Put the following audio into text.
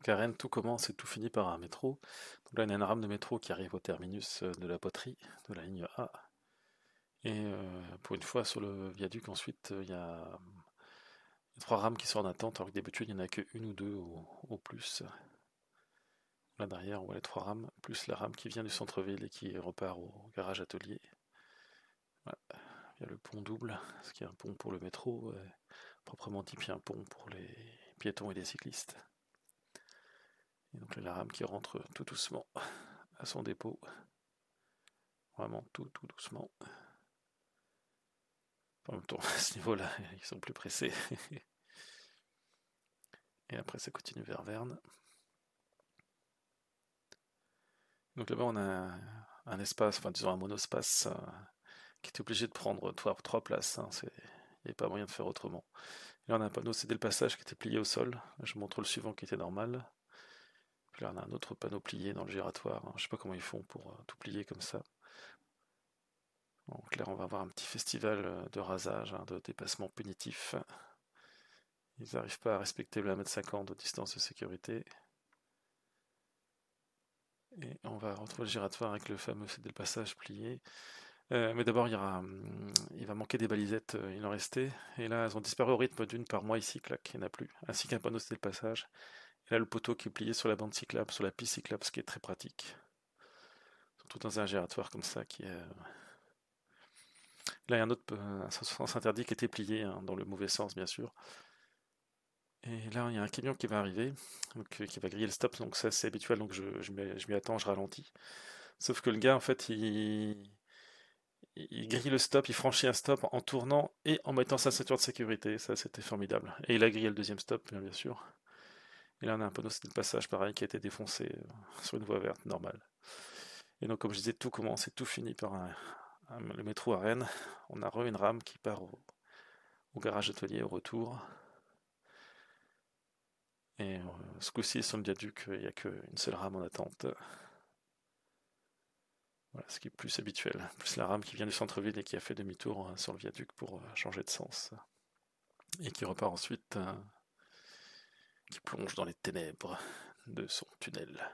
Donc à Rennes, tout commence et tout finit par un métro. Donc là, il y a une rame de métro qui arrive au terminus de la poterie, de la ligne A. Et pour une fois, sur le viaduc, ensuite, il y a trois rames qui sont en attente, alors que d'habitude, il n'y en a qu'une ou deux au plus. Là derrière, on voit les trois rames, plus la rame qui vient du centre-ville et qui repart au garage atelier. Voilà. Il y a le pont double, ce qui est un pont pour le métro, proprement dit, puis un pont pour les piétons et les cyclistes. Et donc là, la rame qui rentre tout doucement à son dépôt. Vraiment tout doucement. En même temps, à ce niveau-là, ils sont plus pressés. Et après, ça continue vers Verne. Donc là-bas, on a un espace, enfin disons un monospace, qui était obligé de prendre trois places. Hein. Il n'y avait pas moyen de faire autrement. Et là, on a un panneau céder le passage qui était plié au sol. Là, je montre le suivant qui était normal. Puis là, on a un autre panneau plié dans le giratoire. Je ne sais pas comment ils font pour tout plier comme ça. Donc là, on va avoir un petit festival de rasage, hein, de dépassement punitif. Ils n'arrivent pas à respecter le 1,50 m de distance de sécurité. Et on va retrouver le giratoire avec le fameux céder le passage plié. Mais d'abord, il va manquer des balisettes, il en restait. Et là, elles ont disparu au rythme d'une par mois ici, clac, il n'y en a plus. Ainsi qu'un panneau céder le passage. Et là, le poteau qui est plié sur la bande cyclable, sur la piste cyclable, ce qui est très pratique. Surtout dans un giratoire comme ça qui est. Là, il y a un autre sens interdit qui était plié, hein, dans le mauvais sens, bien sûr. Et là, il y a un camion qui va arriver, donc, qui va griller le stop, donc ça c'est habituel, donc je m'y attends, je ralentis. Sauf que le gars, en fait, il grille le stop, il franchit un stop en tournant et en mettant sa ceinture de sécurité, ça c'était formidable. Et il a grillé le deuxième stop, bien sûr. Et là, on a un panneau de passage pareil qui a été défoncé sur une voie verte normale. Et donc, comme je disais, tout commence et tout finit par le métro à Rennes. On a une rame qui part au garage atelier au retour. Et ce coup-ci, sur le viaduc, il n'y a qu'une seule rame en attente. Voilà, ce qui est plus habituel. Plus la rame qui vient du centre-ville et qui a fait demi-tour sur le viaduc pour changer de sens. Et qui repart ensuite, qui plonge dans les ténèbres de son tunnel.